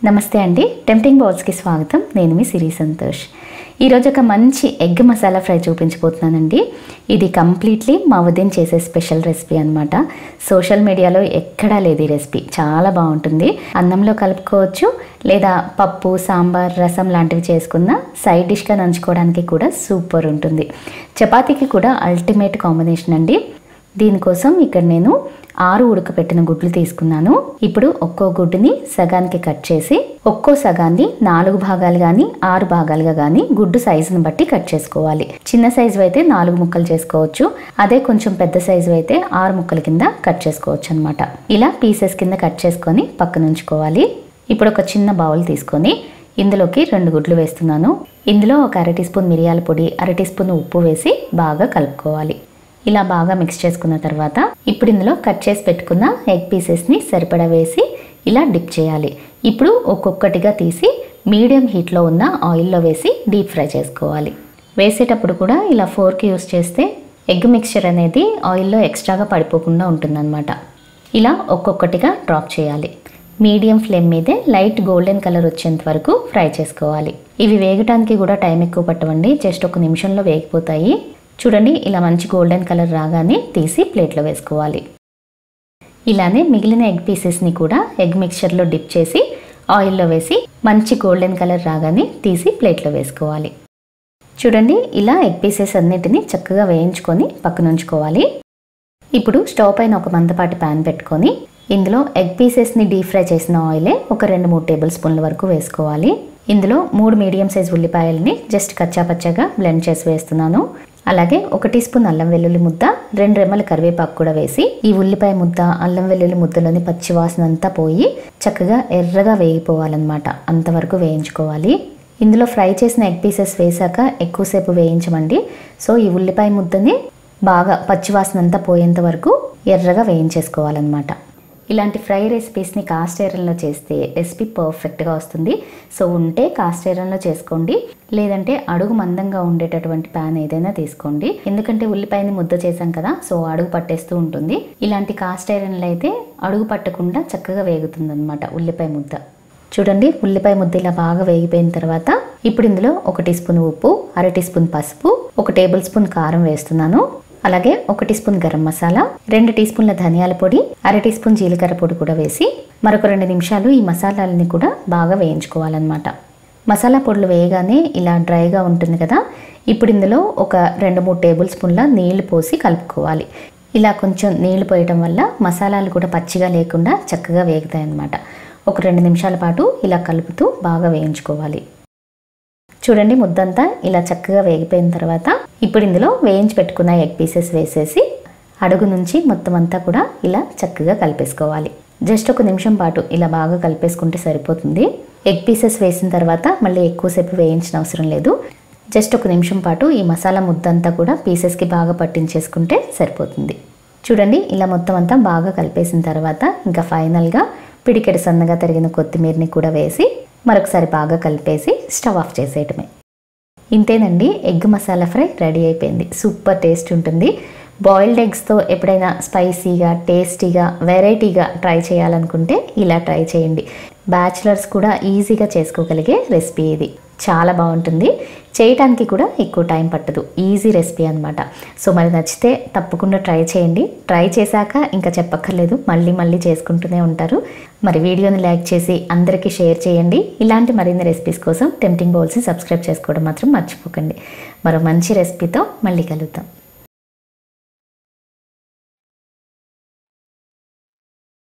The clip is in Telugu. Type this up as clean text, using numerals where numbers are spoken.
నమస్తే అండి, టెంప్టింగ్ బౌల్స్కి స్వాగతం. నేను మీ సిరి సంతోష్. ఈరోజు ఒక మంచి ఎగ్ మసాలా ఫ్రై చూపించబోతున్నానండి. ఇది కంప్లీట్లీ మా ఉదయం చేసే స్పెషల్ రెసిపీ అనమాట. సోషల్ మీడియాలో ఎక్కడా లేదు ఈ రెసిపీ. చాలా బాగుంటుంది. అన్నంలో కలుపుకోవచ్చు, లేదా పప్పు, సాంబార్, రసం లాంటివి చేసుకున్న సైడ్ డిష్గా నంచుకోవడానికి కూడా సూపర్ ఉంటుంది. చపాతీకి కూడా అల్టిమేట్ కాంబినేషన్ అండి. దీనికోసం ఇక్కడ నేను 6 ఉడకపెట్టిన గుడ్లు తీసుకున్నాను. ఇప్పుడు ఒక్కో గుడ్డుని సగానికి కట్ చేసి ఒక్కో సగాన్ని 4 భాగాలు కానీ 6 భాగాలుగా కానీ గుడ్డు సైజుని బట్టి కట్ చేసుకోవాలి. చిన్న సైజు అయితే 4 ముక్కలు చేసుకోవచ్చు. అదే కొంచెం పెద్ద సైజు అయితే 6 ముక్కల కింద కట్ చేసుకోవచ్చు అనమాట. ఇలా పీసెస్ కింద కట్ చేసుకొని పక్కన ఉంచుకోవాలి. ఇప్పుడు ఒక చిన్న బౌల్ తీసుకొని ఇందులోకి 2 గుడ్లు వేస్తున్నాను. ఇందులో ఒక 1/2 టీ స్పూన్ మిరియాల పొడి, 1/2 టీ స్పూన్ ఉప్పు వేసి బాగా కలుపుకోవాలి. ఇలా బాగా మిక్స్ చేసుకున్న తర్వాత ఇప్పుడు ఇందులో కట్ చేసి పెట్టుకున్న ఎగ్ పీసెస్ని సరిపడా వేసి ఇలా డిప్ చేయాలి. ఇప్పుడు ఒక్కొక్కటిగా తీసి మీడియం హీట్లో ఉన్న ఆయిల్లో వేసి డీప్ ఫ్రై చేసుకోవాలి. వేసేటప్పుడు కూడా ఇలా ఫోర్క్ యూస్ చేస్తే ఎగ్ మిక్చర్ అనేది ఆయిల్లో ఎక్స్ట్రాగా పడిపోకుండా ఉంటుందన్నమాట. ఇలా ఒక్కొక్కటిగా డ్రాప్ చేయాలి. మీడియం ఫ్లేమ్ మీదే లైట్ గోల్డెన్ కలర్ వచ్చేంత వరకు ఫ్రై చేసుకోవాలి. ఇవి వేగటానికి కూడా టైం ఎక్కువ పట్టవండి, జస్ట్ 1 నిమిషంలో వేగిపోతాయి. చూడండి, ఇలా మంచి గోల్డెన్ కలర్ రాగానే తీసి ప్లేట్లో వేసుకోవాలి. ఇలానే మిగిలిన ఎగ్ పీసెస్ని కూడా ఎగ్ మిక్చర్లో డిప్ చేసి ఆయిల్లో వేసి మంచి గోల్డెన్ కలర్ రాగానే తీసి ప్లేట్లో వేసుకోవాలి. చూడండి, ఇలా ఎగ్ పీసెస్ అన్నిటిని చక్కగా వేయించుకొని పక్కన ఉంచుకోవాలి. ఇప్పుడు స్టవ్ పైన ఒక మందపాటి ప్యాన్ పెట్టుకొని ఇందులో ఎగ్ పీసెస్ని డీప్ ఫ్రై చేసిన ఆయిలే ఒక 2-3 టేబుల్ స్పూన్ల వరకు వేసుకోవాలి. ఇందులో 3 మీడియం సైజ్ ఉల్లిపాయలని జస్ట్ కచ్చాపచ్చాగా బ్లెండ్ చేసి వేస్తున్నాను. అలాగే 1 టీ స్పూన్ అల్లం వెల్లుల్లి ముద్ద, 2 రెమ్మల కరివేపాకు కూడా వేసి ఈ ఉల్లిపాయ ముద్ద, అల్లం వెల్లుల్లి ముద్దలోని పచ్చి వాసన అంతా పోయి చక్కగా ఎర్రగా వేగిపోవాలన్నమాట. అంతవరకు వేయించుకోవాలి. ఇందులో ఫ్రై చేసిన ఎగ్ పీసెస్ వేసాక ఎక్కువసేపు వేయించమండి. సో ఈ ఉల్లిపాయ ముద్దని బాగా పచ్చి వాసన అంతా పోయేంత వరకు ఎర్రగా వేయించేసుకోవాలన్నమాట. ఇలాంటి ఫ్రై రెసిపీస్ని కాస్ట్ ఐరన్లో చేస్తే రెసిపీ పర్ఫెక్ట్గా వస్తుంది. సో ఉంటే కాస్ట్ ఐరన్లో చేసుకోండి, లేదంటే అడుగు మందంగా ఉండేటటువంటి ప్యాన్ ఏదైనా తీసుకోండి. ఎందుకంటే ఉల్లిపాయని ముద్ద చేసాం కదా, సో అడుగు పట్టేస్తూ ఉంటుంది. ఇలాంటి కాస్ట్ ఐరన్లో అయితే అడుగు పట్టకుండా చక్కగా వేగుతుంది అనమాట ఉల్లిపాయ ముద్ద. చూడండి, ఉల్లిపాయ ముద్ద ఇలా బాగా వేగిపోయిన తర్వాత ఇప్పుడు ఇందులో 1 టీ స్పూన్ ఉప్పు, 1/2 టీ స్పూన్ పసుపు, 1 టేబుల్ స్పూన్ కారం వేస్తున్నాను. అలాగే 1 టీ స్పూన్ గరం మసాలా, 2 టీ స్పూన్ల ధనియాల పొడి, 1/2 టీ స్పూన్ జీలకర్ర పొడి కూడా వేసి మరొక 2 నిమిషాలు ఈ మసాలాలని కూడా బాగా వేయించుకోవాలన్నమాట. మసాలా పొడులు వేయగానే ఇలా డ్రైగా ఉంటుంది కదా, ఇప్పుడు ఇందులో ఒక 2-3 టేబుల్ స్పూన్ల నీళ్లు పోసి కలుపుకోవాలి. ఇలా కొంచెం నీళ్లు పోయడం వల్ల మసాలాలు కూడా పచ్చిగా లేకుండా చక్కగా వేగుతాయి అన్నమాట. ఒక 2 నిమిషాల పాటు ఇలా కలుపుతూ బాగా వేయించుకోవాలి. చూడండి, ముద్దంతా ఇలా చక్కగా వేగిపోయిన తర్వాత ఇప్పుడు ఇందులో వేయించి పెట్టుకున్న ఎగ్ పీసెస్ వేసేసి అడుగు నుంచి మొత్తం అంతా కూడా ఇలా చక్కగా కలిపేసుకోవాలి. జస్ట్ 1 నిమిషం పాటు ఇలా బాగా కలిపేసుకుంటే సరిపోతుంది. ఎగ్ పీసెస్ వేసిన తర్వాత మళ్ళీ ఎక్కువసేపు వేయించిన అవసరం లేదు. జస్ట్ 1 నిమిషం పాటు ఈ మసాలా ముద్దంతా కూడా పీసెస్కి బాగా పట్టించేసుకుంటే సరిపోతుంది. చూడండి, ఇలా మొత్తం అంతా బాగా కలిపేసిన తర్వాత ఇంకా ఫైనల్గా పిడికెడు సన్నగా తరిగిన కొత్తిమీరని కూడా వేసి మరొకసారి బాగా కలిపేసి స్టవ్ ఆఫ్ చేసేయటమే. ఇంతేనండి, ఎగ్ మసాలా ఫ్రై రెడీ అయిపోయింది. సూపర్ టేస్ట్ ఉంటుంది. బాయిల్డ్ ఎగ్స్తో ఎప్పుడైనా స్పైసీగా, టేస్టీగా, వెరైటీగా ట్రై చేయాలనుకుంటే ఇలా ట్రై చేయండి. బ్యాచిలర్స్ కూడా ఈజీగా చేసుకోగలిగే రెసిపీ ఇది. చాలా బాగుంటుంది. చేయటానికి కూడా ఎక్కువ టైం పట్టదు. ఈజీ రెసిపీ అనమాట. సో మరి నచ్చితే తప్పకుండా ట్రై చేయండి. ట్రై చేశాక ఇంకా చెప్పక్కర్లేదు, మళ్ళీ మళ్ళీ చేసుకుంటూనే ఉంటారు. మరి వీడియోని లైక్ చేసి అందరికీ షేర్ చేయండి. ఇలాంటి మరిన్ని రెసిపీస్ కోసం టెంప్టింగ్ బౌల్స్ని సబ్స్క్రైబ్ చేసుకోవడం మాత్రం మర్చిపోకండి. మరో మంచి రెసిపీతో మళ్ళీ కలుద్దాం.